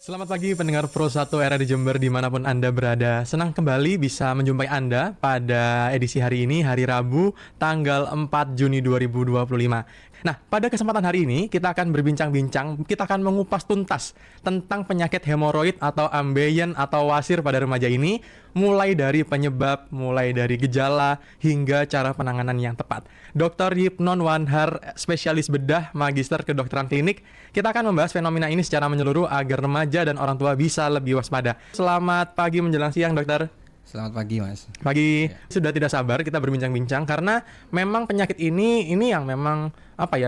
Selamat pagi pendengar Pro 1 era di Jember dimanapun Anda berada. Senang kembali bisa menjumpai Anda pada edisi hari ini, hari Rabu, tanggal 4 Juni 2025. Nah, pada kesempatan hari ini kita akan berbincang-bincang, kita akan mengupas tuntas tentang penyakit hemoroid atau ambeien atau wasir pada remaja ini, mulai dari penyebab, mulai dari gejala, hingga cara penanganan yang tepat. Dr. Yipnon Wanhar, spesialis bedah, magister kedokteran klinik, kita akan membahas fenomena ini secara menyeluruh agar remaja dan orang tua bisa lebih waspada. Selamat pagi menjelang siang, dokter. Selamat pagi, Mas. Pagi. Ya. Sudah tidak sabar kita berbincang-bincang karena memang penyakit ini yang memang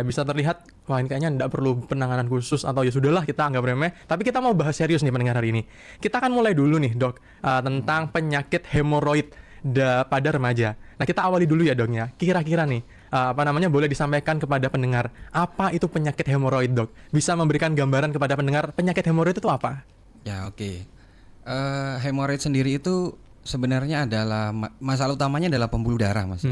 bisa terlihat wah ini kayaknya tidak perlu penanganan khusus atau ya sudahlah kita anggap remeh. Tapi kita mau bahas serius nih pendengar hari ini. Kita akan mulai dulu nih, Dok, tentang penyakit hemoroid pada remaja. Nah, kita awali dulu ya, Dok ya. Kira-kira nih boleh disampaikan kepada pendengar apa itu penyakit hemoroid, Dok? Bisa memberikan gambaran kepada pendengar penyakit hemoroid itu apa? Ya, oke. Hemoroid sendiri itu sebenarnya adalah masalah utamanya adalah pembuluh darah, Mas.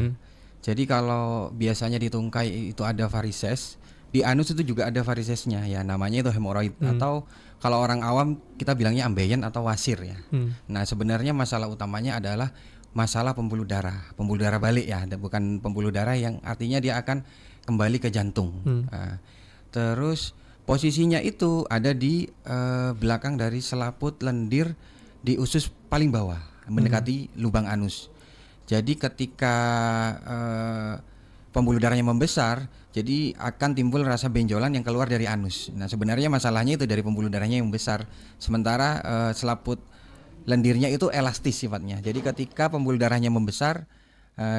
Jadi kalau biasanya di tungkai itu ada varises, di anus itu juga ada varisesnya, ya namanya itu hemoroid. Atau kalau orang awam kita bilangnya ambeien atau wasir ya. Nah, sebenarnya masalah utamanya adalah masalah pembuluh darah balik ya, bukan pembuluh darah yang artinya dia akan kembali ke jantung. Terus posisinya itu ada di belakang dari selaput lendir di usus paling bawah, mendekati lubang anus. Jadi ketika pembuluh darahnya membesar, jadi akan timbul rasa benjolan yang keluar dari anus. Nah, sebenarnya masalahnya itu dari pembuluh darahnya yang besar. Sementara selaput lendirnya itu elastis sifatnya. Jadi ketika pembuluh darahnya membesar,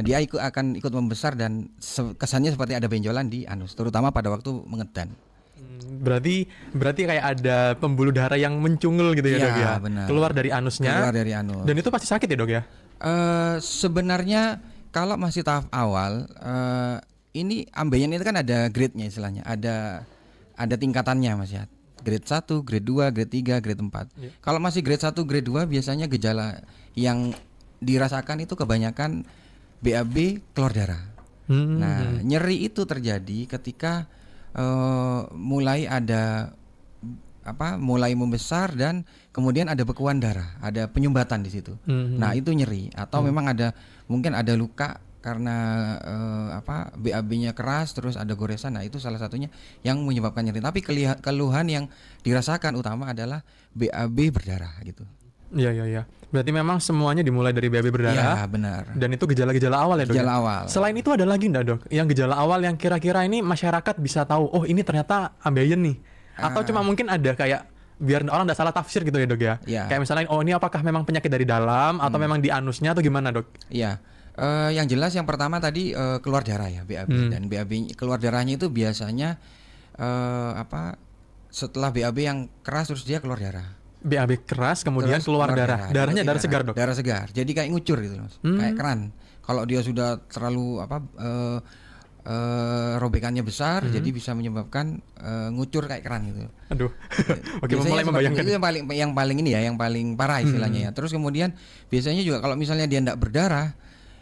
dia akan ikut membesar dan kesannya seperti ada benjolan di anus, terutama pada waktu mengedan. Berarti kayak ada pembuluh darah yang mencungul gitu ya, Dok ya. Benar. Keluar dari anusnya. Keluar dari anus. Dan itu pasti sakit ya, Dok ya? Sebenarnya kalau masih tahap awal, ini ambeien itu kan ada grade-nya istilahnya. Ada tingkatannya, Mas ya. Grade 1, grade 2, grade 3, grade 4. Yeah. Kalau masih grade 1, grade 2 biasanya gejala yang dirasakan itu kebanyakan BAB keluar darah. Nah, nyeri itu terjadi ketika mulai membesar dan kemudian ada bekuan darah, ada penyumbatan di situ. Nah, itu nyeri atau memang mungkin ada luka karena BAB-nya keras terus ada goresan. Nah, itu salah satunya yang menyebabkan nyeri. Tapi keluhan yang dirasakan utama adalah BAB berdarah gitu. Iya. Berarti memang semuanya dimulai dari BAB berdarah. Iya, benar. Dan itu gejala-gejala awal ya, Dok? Gejala awal. Selain itu ada lagi enggak, Dok? Yang gejala awal yang kira-kira ini masyarakat bisa tahu, oh ini ternyata ambeien nih. Atau cuma mungkin ada kayak biar orang enggak salah tafsir gitu ya, Dok ya? Iya. Kayak misalnya, oh ini apakah memang penyakit dari dalam atau memang di anusnya atau gimana, Dok? Iya. Yang jelas yang pertama tadi keluar darah ya, BAB. Dan BAB keluar darahnya itu biasanya setelah BAB yang keras terus dia keluar darah. BAB keras kemudian keluar darah. Darahnya darah segar, Dok. Darah segar. Jadi kayak ngucur gitu, Mas. Kayak keran. Kalau dia sudah terlalu robekannya besar, jadi bisa menyebabkan ngucur kayak keran gitu. Aduh. Oke, mulai membayangkan. Itu yang paling ini ya, yang paling parah istilahnya ya. Terus kemudian biasanya juga kalau misalnya dia enggak berdarah,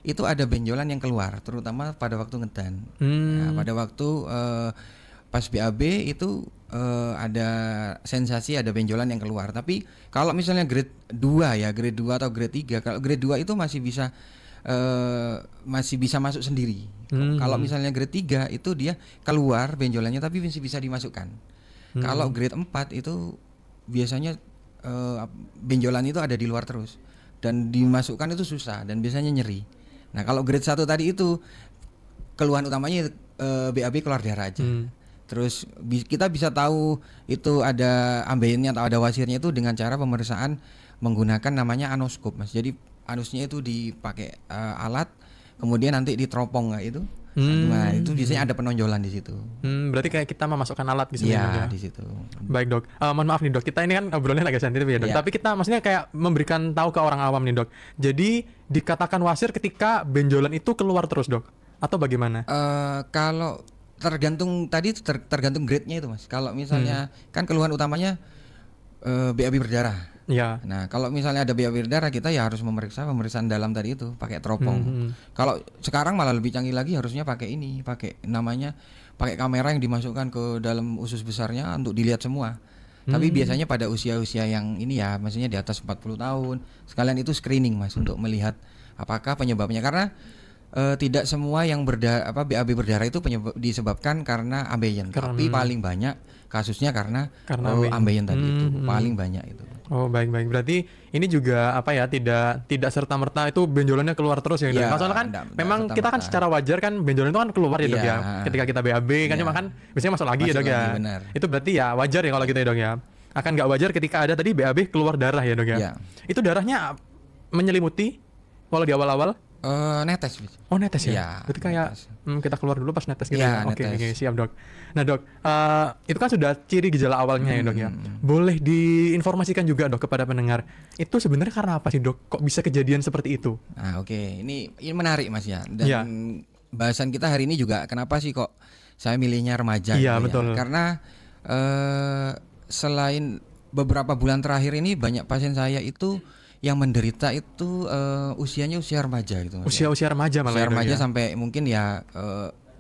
itu ada benjolan yang keluar, terutama pada waktu ngedan. Nah, pada waktu pas BAB itu ada sensasi ada benjolan yang keluar. Tapi kalau misalnya grade 2 ya, grade 2 atau grade 3, kalau grade 2 itu masih bisa masuk sendiri. Kalau misalnya grade 3 itu dia keluar benjolannya tapi masih bisa dimasukkan. Kalau grade 4 itu biasanya benjolan itu ada di luar terus dan dimasukkan itu susah dan biasanya nyeri. Nah, kalau grade 1 tadi itu keluhan utamanya BAB keluar darah aja. Terus kita bisa tahu itu ada ambeiennya atau ada wasirnya itu dengan cara pemeriksaan menggunakan namanya anoskop, Mas. Jadi anusnya itu dipakai alat, kemudian nanti diteropong itu. Nah, itu biasanya ada penonjolan di situ. Berarti kayak kita memasukkan alat di sini. Iya, di situ. Baik, Dok. Mohon maaf nih, Dok. Kita ini kan obrolannya agak sensitif ya, Dok. Iya. Tapi kita maksudnya kayak memberikan tahu ke orang awam nih, Dok. Jadi dikatakan wasir ketika benjolan itu keluar terus, Dok. Atau bagaimana? Kalau tergantung tadi tergantung grade-nya itu, Mas. Kalau misalnya kan keluhan utamanya BAB berdarah. Ya. Nah, kalau misalnya ada BAB berdarah, kita ya harus pemeriksaan dalam tadi itu pakai teropong. Kalau sekarang malah lebih canggih lagi, harusnya pakai pakai kamera yang dimasukkan ke dalam usus besarnya untuk dilihat semua. Tapi biasanya pada usia-usia yang ini ya, maksudnya di atas 40 tahun, sekalian itu screening Mas untuk melihat apakah penyebabnya, karena tidak semua yang BAB berdarah itu disebabkan karena ambeien, tapi paling banyak kasusnya karena ambeien tadi itu paling banyak itu. Oh baik. Berarti ini juga apa ya, tidak serta merta itu benjolannya keluar terus ya dok. Iya, Soalnya kan memang kita kan secara wajar kan benjolan itu kan keluar ya dok ya. Ketika kita BAB kan cuma kan biasanya masuk lagi ya dok ya. Benar. Itu berarti ya wajar ya kalau gitu ya dok ya. Akan nggak wajar ketika ada tadi BAB keluar darah ya dok ya. Iya. Itu darahnya menyelimuti walau di awal-awal. Netes. Oh netes ya? Iya, Berarti kayak kita keluar dulu pas netes gitu Iya, ya? Oke, netes. siap dok. Nah dok, itu kan sudah ciri gejala awalnya ya dok ya. Boleh diinformasikan juga dok kepada pendengar, itu sebenarnya karena apa sih dok? Kok bisa kejadian seperti itu? Nah, oke. Ini menarik Mas ya. Dan Iya. bahasan kita hari ini juga kenapa sih kok saya milihnya remaja Iya, gitu betul. ya. Karena selain beberapa bulan terakhir ini banyak pasien saya itu yang menderita itu usianya usia remaja gitu Mas. Usia remaja malah Usia ya, dok, remaja ya? sampai mungkin ya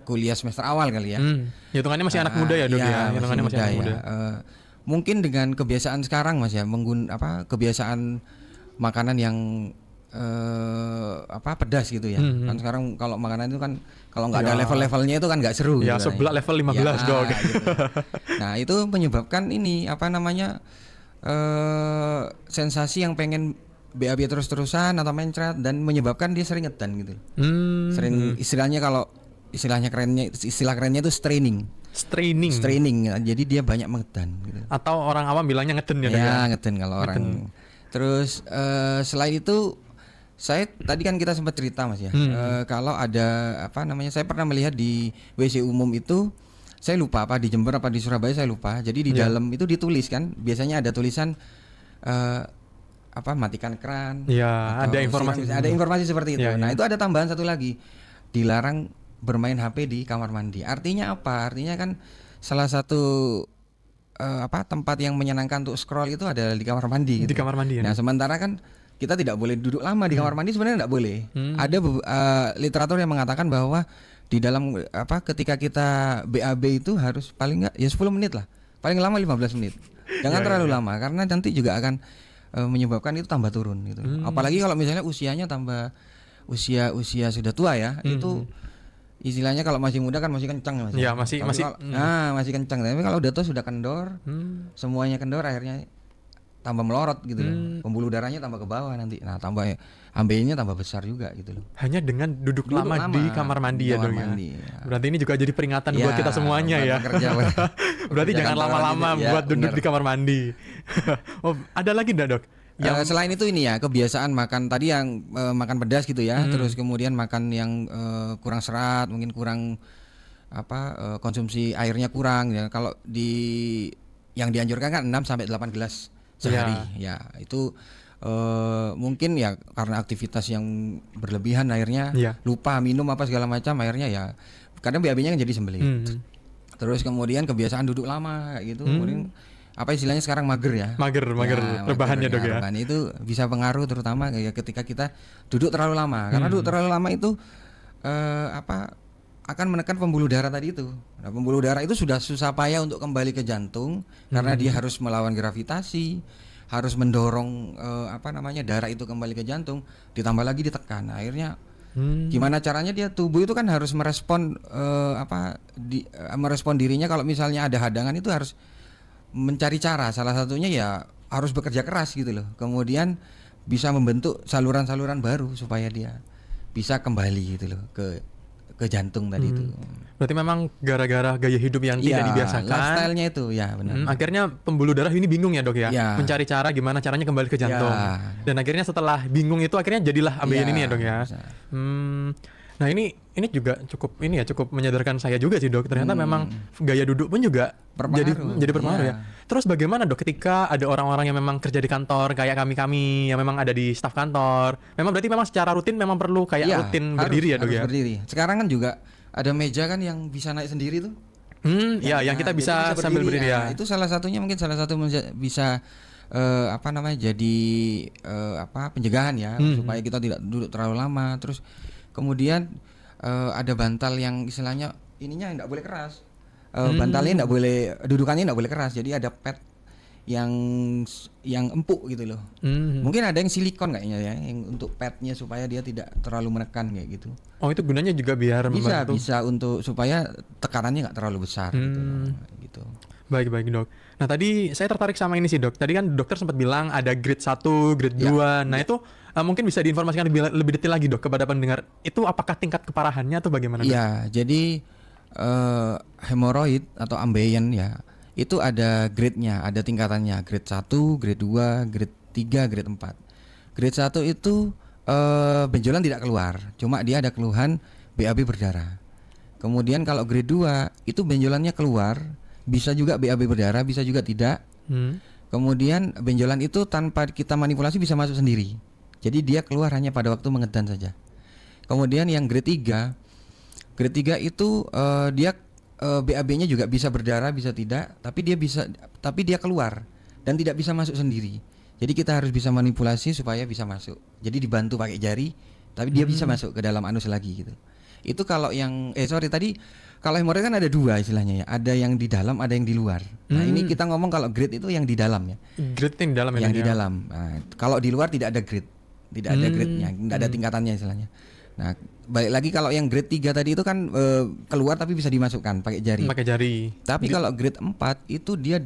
kuliah semester awal kali ya. Hitungannya masih anak muda ya dok ya? Masih Hitungannya masih anak muda. Mungkin dengan kebiasaan sekarang Mas ya, kebiasaan makanan yang pedas gitu ya. Kan sekarang kalau makanan itu kan kalau nggak ada level-levelnya itu kan nggak seru Ya gitu. sebelah level 15 dok. Gitu. Nah, itu menyebabkan ini sensasi yang pengen BAB terus-terusan atau mencret dan menyebabkan dia sering ngedan gitu. Sering istilah kerennya itu straining. Straining. Jadi dia banyak mengedan gitu. Atau orang awam bilangnya ngeden ya dok ya? Ya, ngeden kalau orang. Terus selain itu tadi kan kita sempat cerita Mas ya. Kalau ada saya pernah melihat di WC umum itu, saya lupa apa di Jember apa di Surabaya saya lupa. Jadi di dalam itu ditulis kan, biasanya ada tulisan matikan keran. Ya, ada informasi seperti itu. Ya, Nah, itu ada tambahan satu lagi. Dilarang bermain HP di kamar mandi. Artinya apa? Artinya kan salah satu tempat yang menyenangkan untuk scroll itu adalah di kamar mandi gitu. Di kamar mandi ya? Nah, sementara kan kita tidak boleh duduk lama di kamar mandi, sebenarnya tidak boleh. Ada literatur yang mengatakan bahwa di dalam ketika kita BAB itu harus paling enggak ya 10 menit lah. Paling lama 15 menit. Jangan terlalu lama karena nanti juga akan menyebabkan itu tambah turun gitu. Apalagi kalau misalnya usianya tambah usia sudah tua ya, itu istilahnya kalau masih muda kan masih kencang Mas. Ya, masih kencang. Tapi kalau udah tua sudah kendor, semuanya kendor akhirnya tambah melorot gitu loh. Pembuluh darahnya tambah ke bawah nanti. Nah, tambah ambeinya tambah besar juga gitu loh. Hanya dengan duduk lama di kamar mandi ya dok ya. Berarti ini juga jadi peringatan buat kita semuanya ya. Berarti jangan lama-lama buat duduk di kamar mandi. Oh, ada lagi enggak dok? Selain itu ini ya, kebiasaan makan tadi yang makan pedas gitu ya. Terus kemudian makan yang kurang serat, mungkin kurang konsumsi airnya kurang ya. Kalau yang dianjurkan kan 6 sampai 8 gelas sehari. Ya, itu mungkin ya karena aktivitas yang berlebihan akhirnya lupa minum apa segala macam, akhirnya ya kadang BAB-nya kan jadi sembelit. Terus kemudian kebiasaan duduk lama kayak gitu, kemudian istilahnya sekarang mager ya. Mager rebahannya dok ya. Rebahan itu bisa pengaruh terutama kayak ketika kita duduk terlalu lama. Karena duduk terlalu lama itu akan menekan pembuluh darah tadi itu. Nah, pembuluh darah itu sudah susah payah untuk kembali ke jantung karena dia harus melawan gravitasi, harus mendorong darah itu kembali ke jantung, ditambah lagi ditekan. Nah, akhirnya gimana caranya dia tubuh itu kan harus merespon merespon dirinya kalau misalnya ada hadangan itu harus mencari cara. Salah satunya ya harus bekerja keras gitu loh. Kemudian bisa membentuk saluran-saluran baru supaya dia bisa kembali gitu loh ke jantung tadi itu. Berarti memang gara-gara gaya hidup yang tidak dibiasakan, lifestyle-nya itu ya benar. Akhirnya pembuluh darah ini bingung ya dok ya, mencari cara gimana caranya kembali ke jantung. Dan akhirnya setelah bingung itu akhirnya jadilah ambeien ini ya dok ya. Nah ini juga cukup menyadarkan saya juga sih dok. Ternyata memang gaya duduk pun juga jadi berpengaruh ya. Terus bagaimana dok ketika ada orang-orang yang memang kerja di kantor kayak kami yang memang ada di staf kantor, memang berarti memang secara rutin memang perlu rutin berdiri ya dok ya. Berdiri. Sekarang kan juga ada meja kan yang bisa naik sendiri tuh. Yang kita bisa sambil berdiri ya. Itu salah satu bisa jadi pencegahan ya supaya kita tidak duduk terlalu lama. Terus kemudian ada bantal yang istilahnya ininya enggak boleh keras. Bantalnya enggak boleh, dudukannya enggak boleh keras. Jadi ada pad yang empuk gitu loh. Mhm. Mungkin ada yang silikon kayaknya ya, yang untuk padnya supaya dia tidak terlalu menekan kayak gitu. Oh, itu gunanya juga biar Bisa membantu. bisa untuk supaya tekanannya nggak terlalu besar gitu loh. Gitu. Baik, baik, Dok. Nah, tadi saya tertarik sama ini sih, Dok. Tadi kan dokter sempat bilang ada grade 1, grade Ya, 2. Nah, itu mungkin bisa diinformasikan lebih detail lagi, Dok, kepada pendengar. Itu apakah tingkat keparahannya atau bagaimana, Dok? Iya, jadi hemoroid atau ambeien ya, itu ada grade-nya, ada tingkatannya, grade 1, grade 2, grade 3, grade 4. Grade 1 itu benjolan tidak keluar, cuma dia ada keluhan BAB berdarah. Kemudian kalau grade 2 itu benjolannya keluar, bisa juga BAB berdarah, bisa juga tidak. Kemudian benjolan itu tanpa kita manipulasi bisa masuk sendiri. Jadi dia keluar hanya pada waktu mengedan saja. Kemudian yang grade 3, grade 3 itu dia BAB-nya juga bisa berdarah, bisa tidak, tapi dia keluar dan tidak bisa masuk sendiri. Jadi kita harus bisa manipulasi supaya bisa masuk. Jadi dibantu pakai jari, tapi dia bisa masuk ke dalam anus lagi gitu. Itu kalau yang tadi kalau hemoroid kan ada dua istilahnya ya, ada yang di dalam, ada yang di luar. Nah, ini kita ngomong kalau grade itu yang di dalam ya. Grade yang di dalam ya, Yang Dok, di ya? dalam. Nah, kalau di luar tidak ada grade. Tidak ada grade-nya, tidak ada tingkatannya istilahnya. Nah, balik lagi kalau yang grade 3 tadi itu kan keluar tapi bisa dimasukkan pakai jari. Pakai jari. Tapi kalau grade 4 itu dia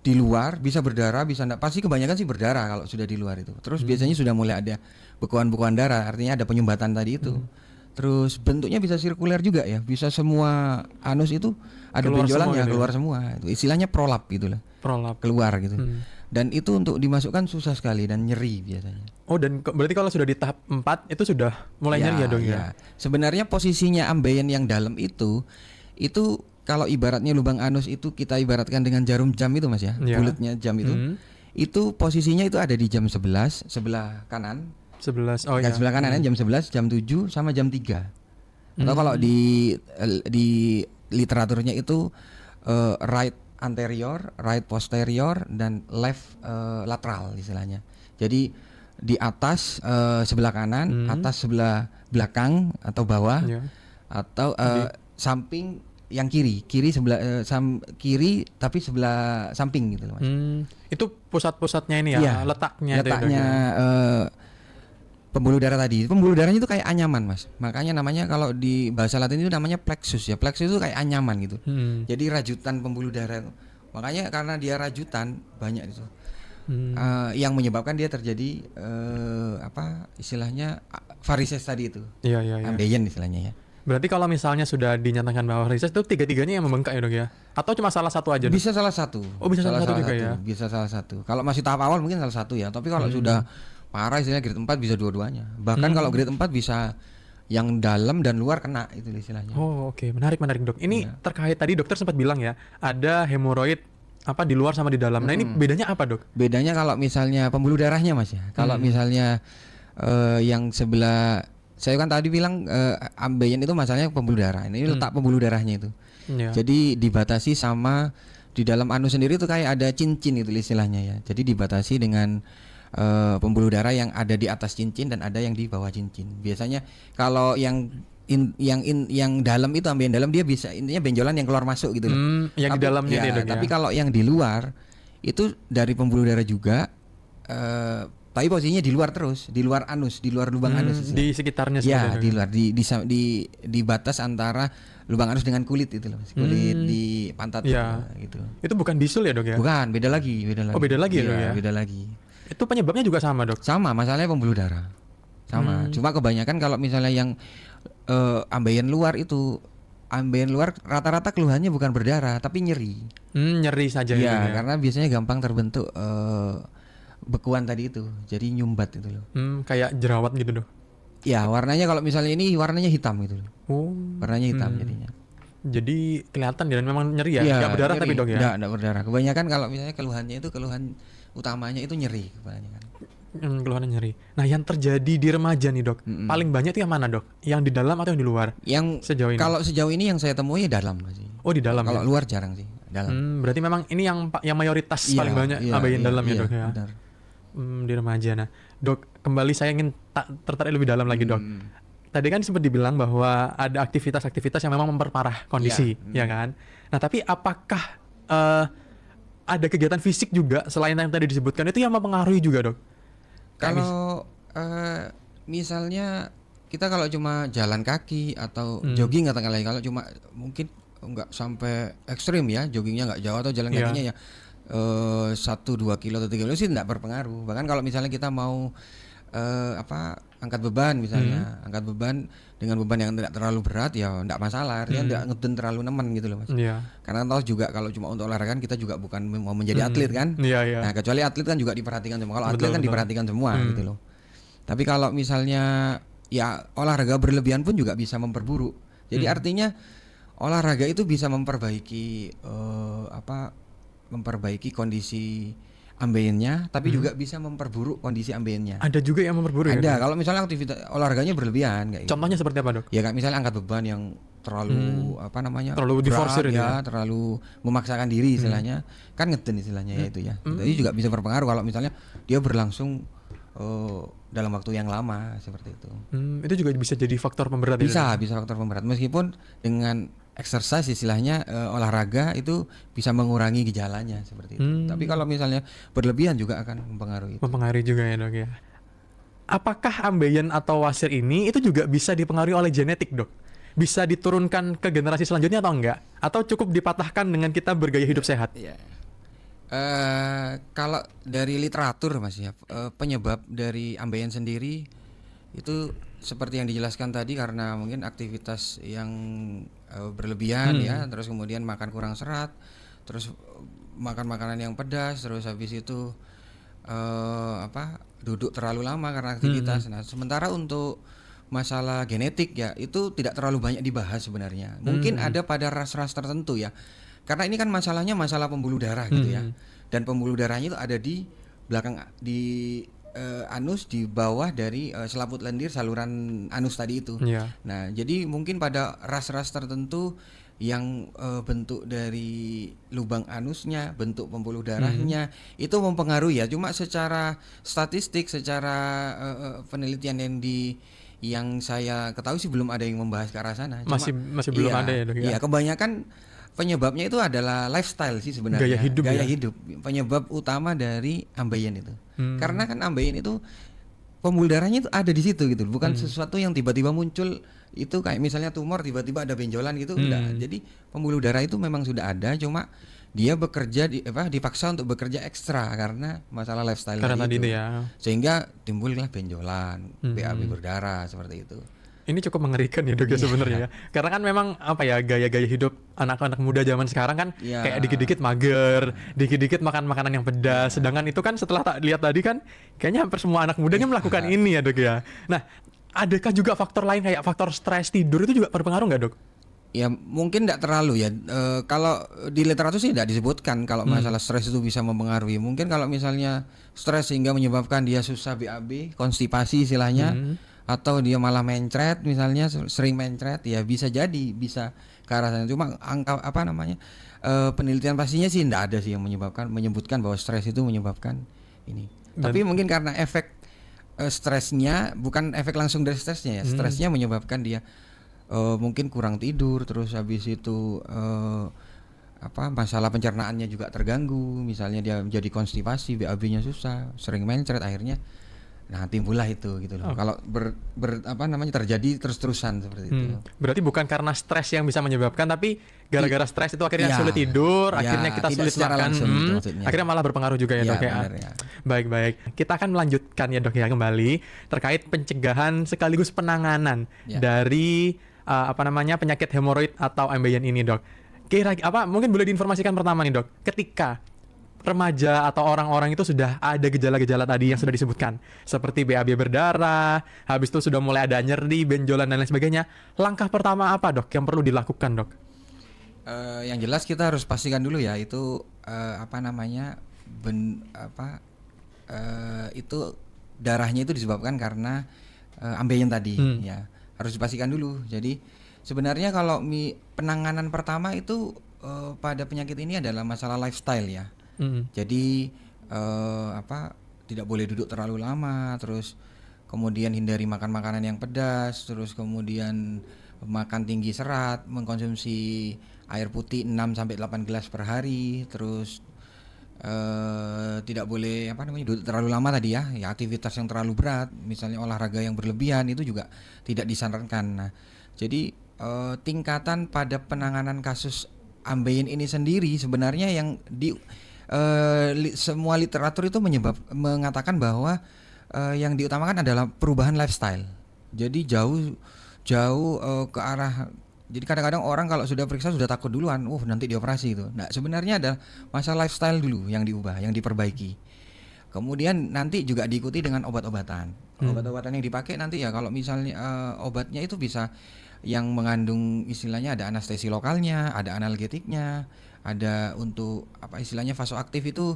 di luar bisa berdarah, bisa enggak. Pasti kebanyakan sih berdarah kalau sudah di luar itu. Terus biasanya sudah mulai ada bekuan-bekuan darah, artinya ada penyumbatan tadi itu. Terus bentuknya bisa sirkuler juga ya, bisa semua anus itu ada Keluar benjolannya, semua gitu ya? keluar semua. Itu istilahnya prolap gitu lah, Prolap. keluar gitu. Dan itu untuk dimasukkan susah sekali dan nyeri biasanya. Oh, dan berarti kalau sudah di tahap 4 itu sudah mulai nyeri ya, Dok, ya? Sebenarnya posisinya ambeien yang dalam itu kalau ibaratnya lubang anus itu kita ibaratkan dengan jarum jam itu Mas ya, Ya. bulatnya jam itu posisinya itu ada di jam 11 sebelah kanan. 11. Oh, Kan ya. sebelah kanan jam 11, jam 7 sama jam 3. Atau kalau di literaturnya itu right anterior, right posterior, dan left lateral istilahnya. Jadi di atas sebelah kanan, atas sebelah belakang atau bawah, Ya. atau samping yang kiri sebelah kiri tapi sebelah samping gitu loh Mas. Itu pusat-pusatnya ini ya, Iya, letaknya itu ya, Dok, letaknya ya? pembuluh darah tadi. Pembuluh darahnya itu kayak anyaman Mas. Makanya namanya kalau di bahasa Latin itu namanya plexus ya. Plexus itu kayak anyaman gitu. Jadi rajutan pembuluh darah itu. Makanya karena dia rajutan banyak itu. Yang menyebabkan dia terjadi istilahnya varises tadi itu. Iya, iya, iya. Ambeien istilahnya ya. Berarti kalau misalnya sudah dinyatakan bahwa varises itu tiga-tiganya yang membengkak ya, Dok, ya? Atau cuma salah satu aja, Dok? Bisa salah satu. Oh, bisa salah satu juga ya? Bisa salah satu. Kalau masih tahap awal mungkin salah satu ya. Tapi kalau sudah parah istilahnya grade 4 bisa dua-duanya. Bahkan kalau grade 4 bisa yang dalam dan luar kena itu istilahnya. Oh, oke. Menarik, Dok. Ini terkait tadi dokter sempat bilang ya, ada hemoroid di luar sama di dalam. Nah, ini bedanya apa, Dok? Bedanya kalau misalnya pembuluh darahnya Mas ya. Kalau misalnya yang sebelah saya kan tadi bilang ambeien itu masalahnya pembuluh darah. Ini letak pembuluh darahnya itu. Ya. Jadi dibatasi sama di dalam anus sendiri itu kayak ada cincin itu istilahnya ya. Jadi dibatasi dengan pembuluh darah yang ada di atas cincin dan ada yang di bawah cincin. Biasanya kalau yang dalam itu ambeien dalam dia bisa intinya benjolan yang keluar masuk gitu loh. Yang di dalamnya dia, Dok, ya? Tapi kalau yang di luar itu dari pembuluh darah juga tapi posisinya di luar terus, di luar anus, di luar lubang anus. Di sekitarnya Ya, sebenarnya. di luar di batas antara lubang anus dengan kulit itu loh. Kulit di pantat Ya. gitu. Itu bukan bisul ya, Dok, ya? Bukan, beda lagi. Oh, beda lagi ya, Dok, ya? Beda lagi. Itu penyebabnya juga sama, Dok? Sama, masalahnya pembuluh darah. Sama. Cuma kebanyakan kalau misalnya yang ambeien luar itu rata-rata keluhannya bukan berdarah tapi nyeri. Nyeri saja itu Iya, ya. karena biasanya gampang terbentuk bekuan tadi itu. Jadi nyumbat itu loh. Kayak jerawat gitu, Dok. Ya, warnanya kalau misalnya ini warnanya hitam gitu loh. Oh. Warnanya hitam jadinya. Jadi kelihatan dan memang nyeri ya. Iya, Nggak berdarah nyeri. tapi, Dok, ya. Nggak berdarah. Kebanyakan kalau misalnya keluhannya itu keluhan utamanya itu nyeri kebanyakan. Keluhannya nyeri. Nah, yang terjadi di remaja nih, Dok. Paling banyak itu yang mana, Dok? Yang di dalam atau yang di luar? Yang Sejauh ini. kalau sejauh ini yang saya temui dalam sih. Oh, di dalam. Kalau Ya? luar jarang sih, dalam. Berarti memang ini yang mayoritas Iya, paling banyak iya, ambeien iya, dalam ya, iya, Dok, ya. benar. Di remaja. Nah, Dok, kembali saya ingin tertarik lebih dalam lagi, Dok. Tadi kan sempat dibilang bahwa ada aktivitas-aktivitas yang memang memperparah kondisi, ya kan? Nah, tapi apakah ada kegiatan fisik juga selain yang tadi disebutkan itu yang mempengaruhi juga dok? Kalau misalnya kita kalau cuma jalan kaki atau jogging katakanlah, kalau cuma mungkin nggak sampai ekstrim ya, joggingnya nggak jauh atau jalan Iya. kakinya ya 1-2 kilo atau 3 kilo sih nggak berpengaruh. Bahkan kalau misalnya kita mau angkat beban misalnya, angkat beban dengan beban yang tidak terlalu berat ya nggak masalah, artinya nggak ngeden terlalu nemen gitu loh mas. Iya. Karena toh juga kalau cuma untuk olahraga kita juga bukan mau menjadi atlet kan. Iya, iya. Nah kecuali atlet kan juga diperhatikan semua. Kalau atlet Betul, kan betul. diperhatikan semua gitu loh. Tapi kalau misalnya ya olahraga berlebihan pun juga bisa memperburuk. Jadi artinya olahraga itu bisa memperbaiki memperbaiki kondisi ambiennya, tapi juga bisa memperburuk kondisi ambiennya. Ada juga yang memperburuk ya, Ada Dok? kalau misalnya aktivitas olahraganya berlebihan kayak gitu. Contohnya seperti apa dok? Ya kayak misalnya angkat beban yang terlalu Terlalu berat diforsir itu ya, terlalu memaksakan diri istilahnya, kan ngeden istilahnya ya itu ya. Jadi juga bisa berpengaruh kalau misalnya dia berlangsung dalam waktu yang lama seperti itu. Itu juga bisa jadi faktor pemberat ya, Dok? Bisa faktor pemberat meskipun dengan exercise istilahnya olahraga itu bisa mengurangi gejalanya seperti itu. Tapi kalau misalnya berlebihan juga akan mempengaruhi. Mempengaruhi juga ya dok ya. Apakah ambeien atau wasir ini itu juga bisa dipengaruhi oleh genetik dok? Bisa diturunkan ke generasi selanjutnya atau enggak? Atau cukup dipatahkan dengan kita bergaya hidup sehat? Iya. Kalau dari literatur mas ya, penyebab dari ambeien sendiri itu seperti yang dijelaskan tadi karena mungkin aktivitas yang berlebihan ya, terus kemudian makan kurang serat, terus makan makanan yang pedas, terus habis itu duduk terlalu lama karena aktivitas. Nah, sementara untuk masalah genetik ya itu tidak terlalu banyak dibahas sebenarnya. Mungkin ada pada ras-ras tertentu ya. Karena ini kan masalahnya masalah pembuluh darah gitu ya. Dan pembuluh darahnya itu ada di belakang di anus, di bawah dari selaput lendir saluran anus tadi itu. Iya. Nah, jadi mungkin pada ras-ras tertentu yang bentuk dari lubang anusnya, bentuk pembuluh darahnya itu mempengaruhi ya. Cuma secara statistik, secara penelitian yang saya ketahui sih belum ada yang membahas ke arah sana. Cuma, Masih belum ada ya dok ya? Iya, kebanyakan penyebabnya itu adalah lifestyle sih sebenarnya. Gaya hidup Penyebab utama dari ambeien itu. Karena kan ambeien itu pembuluh darahnya itu ada di situ gitu, bukan sesuatu yang tiba-tiba muncul itu kayak misalnya tumor tiba-tiba ada benjolan gitu, enggak. Jadi pembuluh darah itu memang sudah ada, cuma dia bekerja dipaksa untuk bekerja ekstra karena masalah lifestyle Karena tadi itu. itu ya. Sehingga timbullah benjolan, BAB berdarah seperti itu. Ini cukup mengerikan ya dok ya sebenarnya ya. Karena kan memang apa ya gaya-gaya hidup anak-anak muda zaman sekarang kan Iya. kayak dikit-dikit mager, dikit-dikit makan makanan yang pedas. Sedangkan itu kan setelah tak lihat tadi kan kayaknya hampir semua anak muda ini melakukan ini ya dok ya. Nah, adakah juga faktor lain kayak faktor stres tidur itu juga berpengaruh nggak dok? Ya mungkin tidak terlalu ya. Kalau di literatur sih tidak disebutkan kalau masalah stres itu bisa mempengaruhi. Mungkin kalau misalnya stres sehingga menyebabkan dia susah BAB, konstipasi istilahnya, atau dia malah mencret misalnya, sering mencret, ya bisa jadi bisa ke arah sana. Cuma angka penelitian pastinya sih tidak ada sih yang menyebutkan bahwa stres itu menyebabkan ini. Tapi mungkin karena efek stresnya, bukan efek langsung dari stresnya ya. Stresnya menyebabkan dia mungkin kurang tidur, terus habis itu masalah pencernaannya juga terganggu, misalnya dia menjadi konstipasi, BAB-nya susah, sering mencret, akhirnya nah timbullah itu gitu loh. Kalau terjadi terus-terusan seperti itu. Berarti bukan karena stres yang bisa menyebabkan, tapi gara-gara stres itu akhirnya Iya. sulit tidur, Iya, akhirnya kita tidak sulit secara makan, langsung itu maksudnya. akhirnya malah berpengaruh juga ya Iya, dok ya. benar ya. Baik-baik, kita akan melanjutkan ya dok ya kembali terkait pencegahan sekaligus penanganan Ya. dari penyakit hemoroid atau ambeien ini dok. Mungkin boleh diinformasikan pertama nih dok, ketika remaja atau orang-orang itu sudah ada gejala-gejala tadi yang sudah disebutkan seperti BAB berdarah, habis itu sudah mulai ada nyeri, benjolan dan lain sebagainya. Langkah pertama apa dok yang perlu dilakukan dok? Yang jelas kita harus pastikan dulu ya itu itu darahnya itu disebabkan karena ambeien tadi ya, harus dipastikan dulu. Jadi sebenarnya kalau penanganan pertama itu pada penyakit ini adalah masalah lifestyle ya. Jadi tidak boleh duduk terlalu lama, terus kemudian hindari makan makanan yang pedas, terus kemudian makan tinggi serat, mengkonsumsi air putih 6 sampai 8 gelas per hari, terus tidak boleh apa namanya duduk terlalu lama tadi ya, ya aktivitas yang terlalu berat, misalnya olahraga yang berlebihan itu juga tidak disarankan. Nah, jadi tingkatan pada penanganan kasus ambeien ini sendiri sebenarnya yang di semua literatur itu mengatakan bahwa yang diutamakan adalah perubahan lifestyle. Jadi jauh ke arah. Jadi kadang-kadang orang kalau sudah periksa sudah takut duluan, nanti dioperasi itu. Nah sebenarnya ada masalah lifestyle dulu yang diubah, yang diperbaiki. Kemudian nanti juga diikuti dengan obat-obatan. Obat-obatan yang dipakai nanti ya kalau misalnya obatnya itu bisa yang mengandung istilahnya ada anestesi lokalnya, ada analgetiknya, ada untuk apa istilahnya vasoaktif itu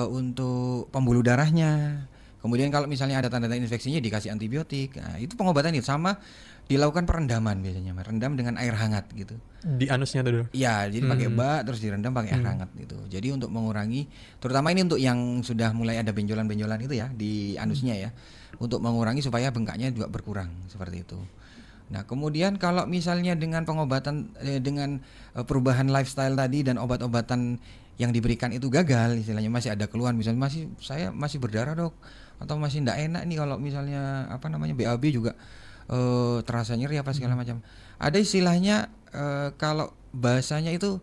untuk pembuluh darahnya. Kemudian kalau misalnya ada tanda-tanda infeksinya dikasih antibiotik. Nah, itu pengobatan itu sama dilakukan perendaman biasanya, rendam dengan air hangat gitu. Di anusnya tuh dulu. Iya, jadi pakai bak terus direndam pakai air hangat gitu. Jadi untuk mengurangi, terutama ini untuk yang sudah mulai ada benjolan-benjolan itu ya di anusnya ya, untuk mengurangi supaya bengkaknya juga berkurang seperti itu. Nah, kemudian kalau misalnya dengan pengobatan dengan perubahan lifestyle tadi dan obat-obatan yang diberikan itu gagal, istilahnya masih ada keluhan, misalnya saya masih berdarah dok, atau masih enggak enak nih kalau misalnya apa namanya BAB juga terasa nyeri apa segala macam. Ada istilahnya kalau bahasanya itu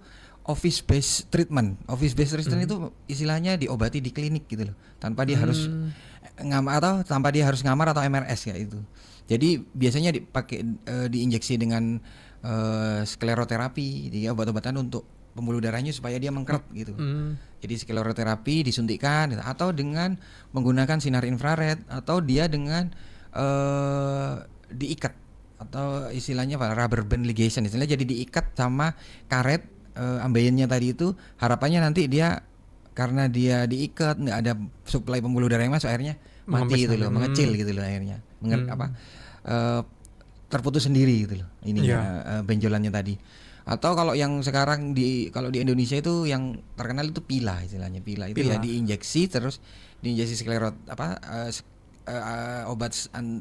office based treatment. Office based treatment itu istilahnya diobati di klinik gitu loh, tanpa dia harus ngamar atau MRS ya itu. Jadi biasanya dipakai diinjeksi dengan skleroterapi, dia obat-obatan untuk pembuluh darahnya supaya dia mengkeret gitu. Jadi skleroterapi disuntikkan atau dengan menggunakan sinar infrared atau dia dengan diikat atau istilahnya rubber band ligation, istilahnya jadi diikat sama karet ambeiennya tadi itu. Harapannya nanti dia karena dia diikat nggak ada suplai pembuluh darah yang masuk, akhirnya mati gitu loh, mengecil gitu loh akhirnya. Terputus sendiri gitu loh ininya benjolannya tadi. Atau kalau yang sekarang kalau di Indonesia itu yang terkenal itu pila istilahnya. Pila itu ya diinjeksi terus diinjeksi obat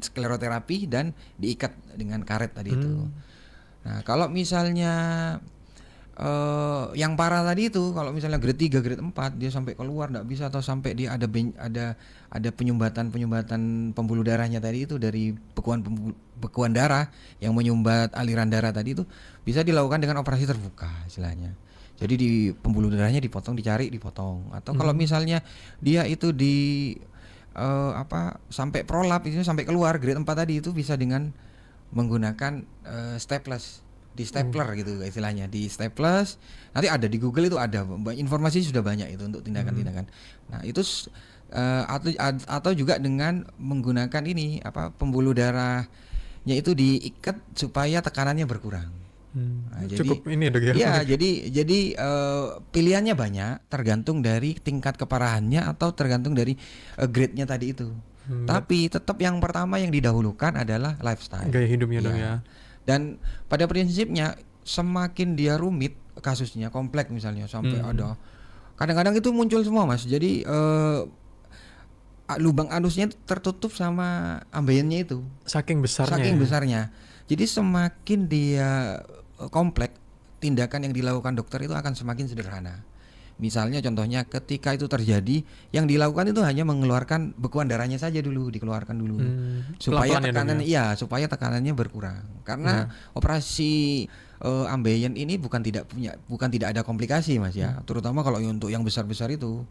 skleroterapi dan diikat dengan karet tadi itu. Nah, kalau misalnya yang parah tadi itu kalau misalnya grade 3, grade 4 dia sampai keluar enggak bisa atau sampai dia ada penyumbatan pembuluh darahnya tadi itu dari bekuan darah yang menyumbat aliran darah tadi itu bisa dilakukan dengan operasi terbuka istilahnya. Jadi di pembuluh darahnya dipotong, dipotong. Atau kalau misalnya dia itu sampai prolap itu sampai keluar grade 4 tadi itu bisa dengan menggunakan staples. Di stapler gitu istilahnya, di staples. Nanti ada di Google itu ada informasi sudah banyak itu untuk tindakan-tindakan. Nah, itu atau juga dengan menggunakan pembuluh darahnya itu diikat supaya tekanannya berkurang. Nah, cukup ini dok ya. Iya, jadi pilihannya banyak tergantung dari tingkat keparahannya atau tergantung dari grade-nya tadi itu. Tapi tetap yang pertama yang didahulukan adalah lifestyle. Gaya hidupnya dong ya. Dan pada prinsipnya semakin dia rumit kasusnya, kompleks misalnya sampai ada kadang-kadang itu muncul semua mas. Jadi lubang anusnya tertutup sama ambeiennya itu. Saking besarnya. Jadi semakin dia kompleks, tindakan yang dilakukan dokter itu akan semakin sederhana. Misalnya contohnya ketika itu terjadi, yang dilakukan itu hanya mengeluarkan bekuan darahnya saja dulu, dikeluarkan dulu. Supaya tekanannya berkurang. Karena operasi ambeien ini bukan tidak ada komplikasi Mas ya, terutama kalau untuk yang besar-besar itu.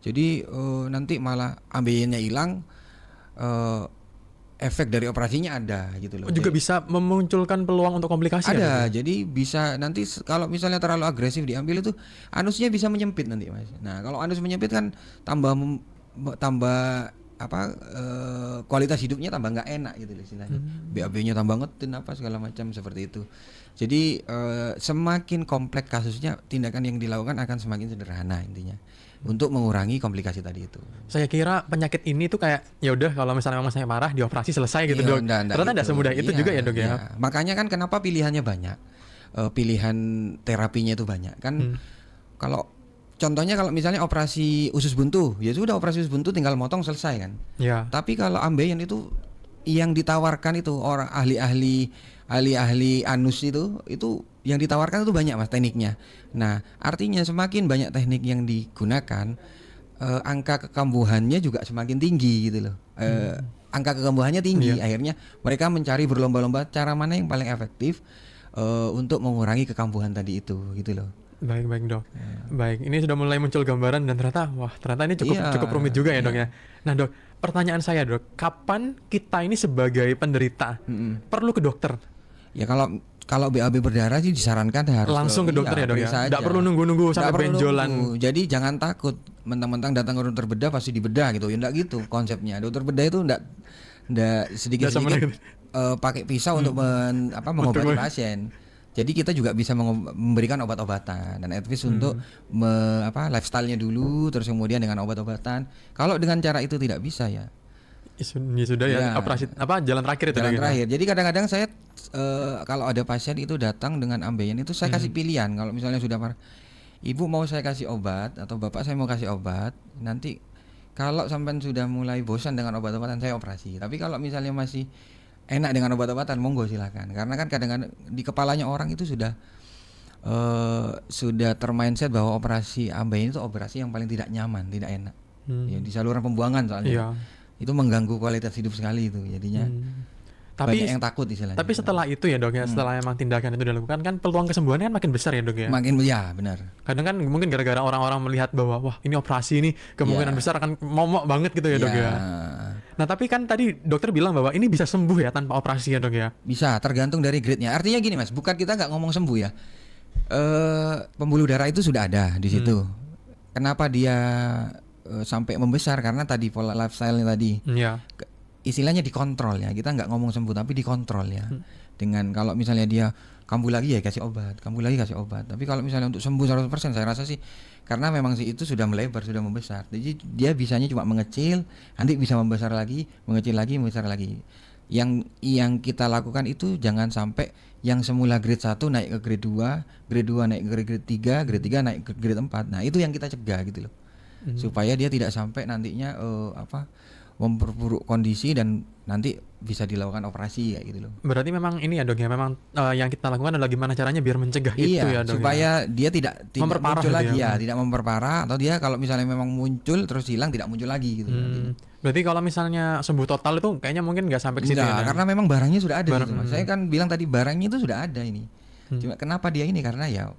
Jadi nanti malah ambeiennya hilang, efek dari operasinya ada gitu loh. Juga bisa memunculkan peluang untuk komplikasi. Ada, jadi bisa nanti kalau misalnya terlalu agresif diambil itu anusnya bisa menyempit nanti mas. Nah kalau anus menyempit kan tambah kualitas hidupnya tambah nggak enak gitu loh istilahnya. BAB-nya tambah ngetin apa segala macam seperti itu. Jadi semakin kompleks kasusnya, tindakan yang dilakukan akan semakin sederhana intinya. Untuk mengurangi komplikasi tadi itu. Saya kira penyakit ini tuh kayak ya udah kalau misalnya memang saya parah dioperasi selesai gitu dok. Ternyata tidak semudah itu juga ya dok ya. Makanya kan kenapa pilihannya banyak, pilihan terapinya itu banyak kan. Kalau contohnya kalau misalnya operasi usus buntu, ya sudah operasi usus buntu tinggal motong selesai kan. Ya. Tapi kalau ambeien itu yang ditawarkan itu orang ahli-ahli ahli-ahli anus itu yang ditawarkan itu banyak mas tekniknya. Nah artinya semakin banyak teknik yang digunakan, angka kekambuhannya juga semakin tinggi gitu loh. Angka kekambuhannya tinggi, akhirnya mereka mencari berlomba-lomba cara mana yang paling efektif untuk mengurangi kekambuhan tadi itu gitu loh. Baik dok. Baik, ini sudah mulai muncul gambaran dan ternyata ini cukup rumit juga ya dok ya. Nah dok, pertanyaan saya dok, kapan kita ini sebagai penderita perlu ke dokter? Ya kalau BAB berdarah sih disarankan harus langsung ke dokter ya dok ya. Tidak perlu nunggu sampai benjolan. Jadi jangan takut mentang-mentang datang ke dokter bedah pasti dibedah gitu. Ya enggak gitu konsepnya. Dokter bedah itu enggak sedikit-sedikit pakai pisau untuk mengobati pasien. Jadi kita juga bisa memberikan obat-obatan dan advice untuk lifestyle-nya dulu, terus kemudian dengan obat-obatan. Kalau dengan cara itu tidak bisa ya sudah ya operasi jalan terakhir itu. Jalan terakhir. Jadi kadang-kadang saya kalau ada pasien itu datang dengan ambeien itu saya kasih pilihan. Kalau misalnya sudah ibu mau saya kasih obat atau bapak saya mau kasih obat, nanti kalau sampai sudah mulai bosan dengan obat-obatan saya operasi. Tapi kalau misalnya masih enak dengan obat-obatan monggo silakan. Karena kan kadang-kadang di kepalanya orang itu sudah termindset bahwa operasi ambeien itu operasi yang paling tidak nyaman, tidak enak. Ya, di saluran pembuangan soalnya. Itu mengganggu kualitas hidup sekali itu jadinya. Banyak yang takut istilahnya. Tapi setelah itu ya dok ya, setelah emang tindakan itu dilakukan kan peluang kesembuhannya kan makin besar ya dok ya. Makin ya benar. Kadang kan mungkin gara-gara orang-orang melihat bahwa wah ini operasi ini kemungkinan besar akan momok banget gitu ya dok ya. Nah tapi kan tadi dokter bilang bahwa ini bisa sembuh ya tanpa operasi ya dok ya. Bisa, tergantung dari grade-nya. Artinya gini mas, bukan kita nggak ngomong sembuh ya. Pembuluh darah itu sudah ada di situ. Kenapa dia sampai membesar? Karena tadi pola lifestyle-nya tadi. Istilahnya dikontrol ya, kita nggak ngomong sembuh tapi dikontrol ya. Dengan kalau misalnya dia kambuh lagi ya kasih obat, kambuh lagi kasih obat. Tapi kalau misalnya untuk sembuh 100% saya rasa sih karena memang sih itu sudah melebar, sudah membesar. Jadi dia bisanya cuma mengecil, nanti bisa membesar lagi, mengecil lagi, membesar lagi. Yang kita lakukan itu jangan sampai yang semula grade 1 naik ke grade 2, grade 2 naik ke grade 3, grade 3 naik ke grade 4. Nah, itu yang kita cegah gitu loh. Supaya dia tidak sampai nantinya memperburuk kondisi dan nanti bisa dilakukan operasi kayak gitu loh. Berarti memang ini ya dok ya, memang yang kita lakukan adalah gimana caranya biar mencegah itu ya dok. Supaya dia tidak muncul lagi ya, tidak memperparah atau dia kalau misalnya memang muncul terus hilang tidak muncul lagi gitu. Berarti kalau misalnya sembuh total itu kayaknya mungkin nggak sampai ke situ ya. Karena memang barangnya sudah ada gitu, Mas. Saya kan bilang tadi barangnya itu sudah ada ini. Cuma kenapa dia ini karena ya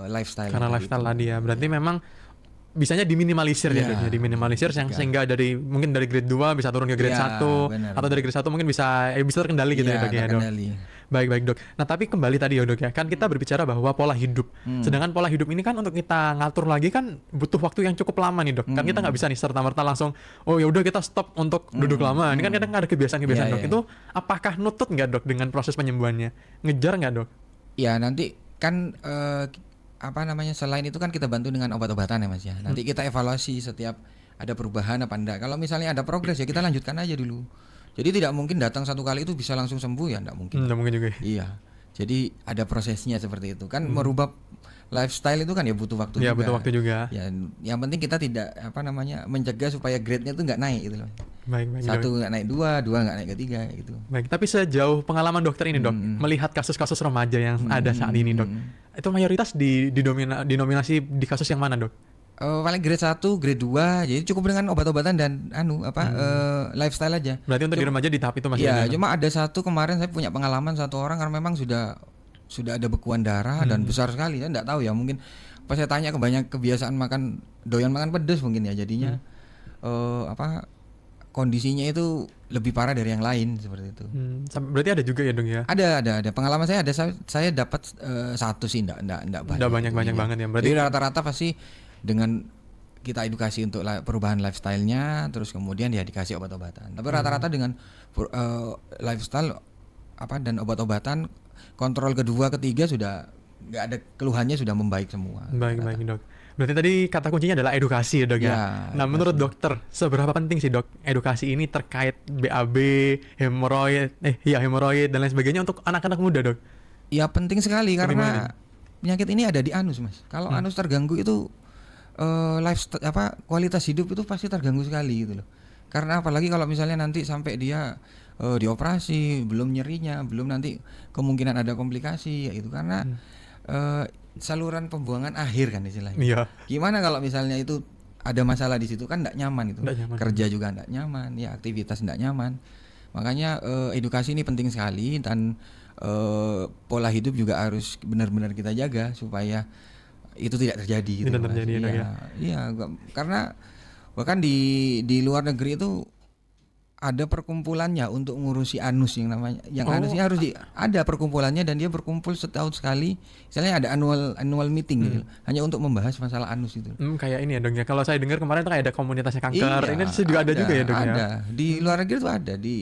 lifestyle. Karena lifestyle tadi ya. Berarti memang bisanya diminimalisir ya, diminimalisir sehingga mungkin dari grade 2 bisa turun ke grade 1 atau dari grade 1 mungkin bisa terkendali gitu ya dok ya dok. Baik dok. Nah tapi kembali tadi ya dok ya, kan kita berbicara bahwa pola hidup. Sedangkan pola hidup ini kan untuk kita ngatur lagi kan butuh waktu yang cukup lama nih dok. Kan kita nggak bisa nih serta-merta langsung ya udah kita stop untuk duduk lama. Ini kan kadang ada kebiasaan-kebiasaan dok. Itu apakah nutut nggak dok dengan proses penyembuhannya? Ngejar nggak dok? Ya nanti kan selain itu kan kita bantu dengan obat-obatan ya mas ya. Nanti kita evaluasi setiap ada perubahan apa enggak. Kalau misalnya ada progres ya kita lanjutkan aja dulu. Jadi tidak mungkin datang satu kali itu bisa langsung sembuh ya, enggak mungkin. Enggak mungkin juga. Iya. Jadi ada prosesnya seperti itu. Kan merubah lifestyle itu kan ya butuh waktu juga. Ya butuh waktu juga. Ya yang penting kita tidak mencegah supaya grade-nya itu enggak naik gitu loh. Baik, satu nggak naik dua nggak naik ketiga gitu. Baik, tapi sejauh pengalaman dokter ini dok, melihat kasus-kasus remaja yang ada saat ini dok, itu mayoritas dinominasi di kasus yang mana dok? Paling grade 1, grade 2, jadi cukup dengan obat-obatan dan lifestyle aja. Berarti untuk di remaja di tahap itu masih ada? Ya, cuma ada satu kemarin saya punya pengalaman satu orang karena memang sudah ada bekuan darah dan besar sekali. Saya nggak tahu ya, mungkin pas saya tanya kebiasaan doyan makan pedas mungkin ya, jadinya kondisinya itu lebih parah dari yang lain seperti itu. Berarti ada juga ya dong ya? Ada. Pengalaman saya dapat satu sih, enggak banyak. Udah banyak banget ya. Berarti rata-rata pasti dengan kita edukasi untuk perubahan lifestyle-nya, terus kemudian ya dikasih obat-obatan. Tapi rata-rata dengan lifestyle dan obat-obatan, kontrol kedua, ketiga sudah nggak ada keluhannya, sudah membaik semua. Baik dok. Berarti tadi kata kuncinya adalah edukasi ya dok ya. Nah menurut dokter seberapa penting sih dok edukasi ini terkait BAB, hemoroid dan lain sebagainya untuk anak-anak muda dok? Ya penting sekali karena penyakit ini ada di anus mas. Kalau anus terganggu itu kualitas hidup itu pasti terganggu sekali gitu loh. Karena apalagi kalau misalnya nanti sampai dia dioperasi, belum nyerinya, belum nanti kemungkinan ada komplikasi, ya itu karena saluran pembuangan akhir kan istilahnya. Iya. Gimana kalau misalnya itu ada masalah di situ kan enggak nyaman itu. Nggak nyaman. Kerja juga enggak nyaman, ya aktivitas enggak nyaman. Makanya edukasi ini penting sekali dan pola hidup juga harus benar-benar kita jaga supaya itu tidak terjadi gitu. Tidak Mas. terjadi, ya, Dok, ya. Iya, karena bahkan di luar negeri itu ada perkumpulannya untuk ngurusi anus yang namanya, yang anus ini harus ada perkumpulannya dan dia berkumpul setahun sekali, misalnya ada annual meeting gitu, hanya untuk membahas masalah anus itu. Kayak ini ya dong ya. Kalau saya dengar kemarin tuh kayak ada komunitasnya kanker. Iya, Ini juga ada juga ya dong ya. Ada di luar negeri itu ada di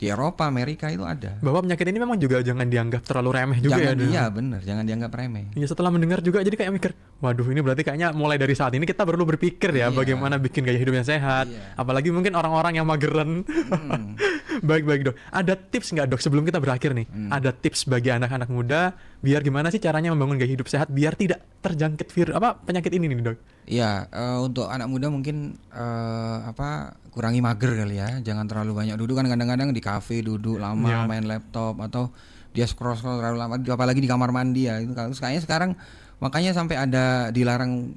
Eropa, Amerika itu ada. Bahwa penyakit ini memang juga jangan dianggap terlalu remeh juga ya. Jangan, Dok? iya benar, jangan dianggap remeh. Iya, setelah mendengar juga jadi kayak mikir, waduh ini berarti kayaknya mulai dari saat ini kita perlu berpikir ya Iya. bagaimana bikin gaya hidup yang sehat. Iya. Apalagi mungkin orang-orang yang mageran. Baik dok. Ada tips nggak dok sebelum kita berakhir nih? Ada tips bagi anak-anak muda biar gimana sih caranya membangun gaya hidup sehat biar tidak terjangkit penyakit ini nih dok? Iya, untuk anak muda mungkin kurangi mager kali ya. Jangan terlalu banyak duduk, kan kadang-kadang di kafe duduk lama Iya. main laptop atau dia scroll terlalu lama, apalagi di kamar mandi ya. Itu kayaknya sekarang makanya sampai ada dilarang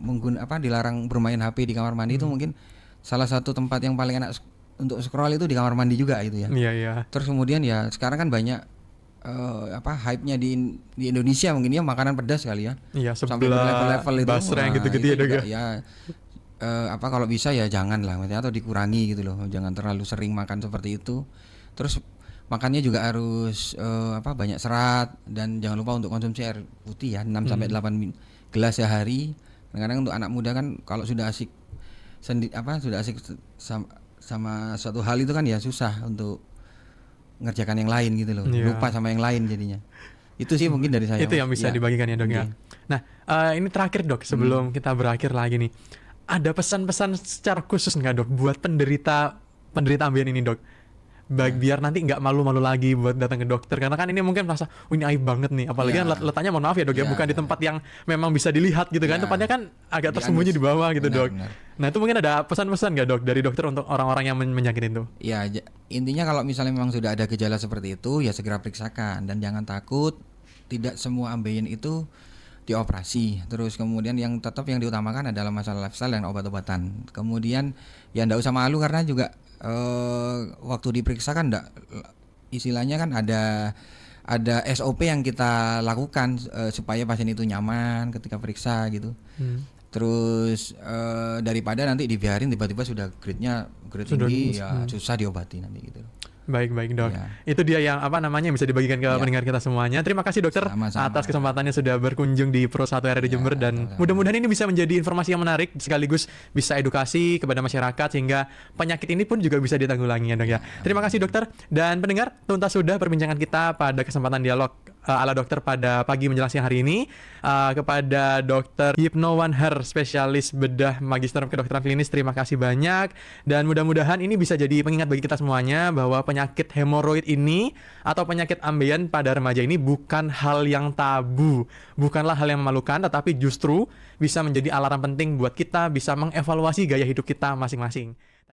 dilarang bermain HP di kamar mandi itu mungkin salah satu tempat yang paling enak untuk scroll itu di kamar mandi juga itu ya. Iya. Terus kemudian ya sekarang kan banyak hype-nya di Indonesia mungkin ya makanan pedas kali ya. Iya, Sampai sebelah berlevel-level itu. basreng Wah, gitu-gitu itu ya dok juga ya. Kalau bisa ya jangan lah, maksudnya atau dikurangi gitu loh. Jangan terlalu sering makan seperti itu. Terus makannya juga harus banyak serat dan jangan lupa untuk konsumsi air putih ya 6 sampai 8 gelas sehari. Kadang-kadang untuk anak muda kan kalau sudah asik sama suatu hal itu kan ya susah untuk ngerjakan yang lain gitu loh. Iya. Lupa sama yang lain jadinya. Itu sih mungkin dari saya. Itu yang bisa dibagikan ya dok ya. Nah ini terakhir dok sebelum kita berakhir lagi nih. Ada pesan-pesan secara khusus nggak dok buat penderita ambeien ini dok? Biar nanti nggak malu-malu lagi buat datang ke dokter karena kan ini mungkin merasa ini aib banget nih apalagi kan letaknya mohon maaf ya dok ya bukan di tempat yang memang bisa dilihat gitu kan, tempatnya kan agak tersembunyi di bawah gitu dok. Benar. Nah itu mungkin ada pesan-pesan nggak dok dari dokter untuk orang-orang yang menyakit itu? Ya intinya kalau misalnya memang sudah ada gejala seperti itu ya segera periksakan dan jangan takut. Tidak semua ambeien itu dioperasi. Terus kemudian yang diutamakan adalah masalah lifestyle dan obat-obatan. Kemudian ya ndak usah malu karena juga waktu diperiksa kan istilahnya kan ada SOP yang kita lakukan supaya pasien itu nyaman ketika periksa gitu. Terus daripada nanti dibiarin tiba-tiba sudah grade tinggi ya susah diobati nanti gitu. Baik dok. Ya. Itu dia yang bisa dibagikan ke pendengar kita semuanya. Terima kasih dokter Sama-sama. atas kesempatannya sudah berkunjung di Pro 1 RRI Jember dan mudah-mudahan ini bisa menjadi informasi yang menarik sekaligus bisa edukasi kepada masyarakat sehingga penyakit ini pun juga bisa ditanggulangi ya dok ya. Terima kasih dokter dan pendengar, tuntas sudah perbincangan kita pada kesempatan dialog ala dokter pada pagi menjelang siang hari ini kepada Dr. Hypno Wanher, spesialis bedah magister kedokteran klinis. Terima kasih banyak dan mudah-mudahan ini bisa jadi pengingat bagi kita semuanya bahwa penyakit hemoroid ini atau penyakit ambeien pada remaja ini bukan hal yang tabu, bukanlah hal yang memalukan, tetapi justru bisa menjadi alarm penting buat kita bisa mengevaluasi gaya hidup kita masing-masing.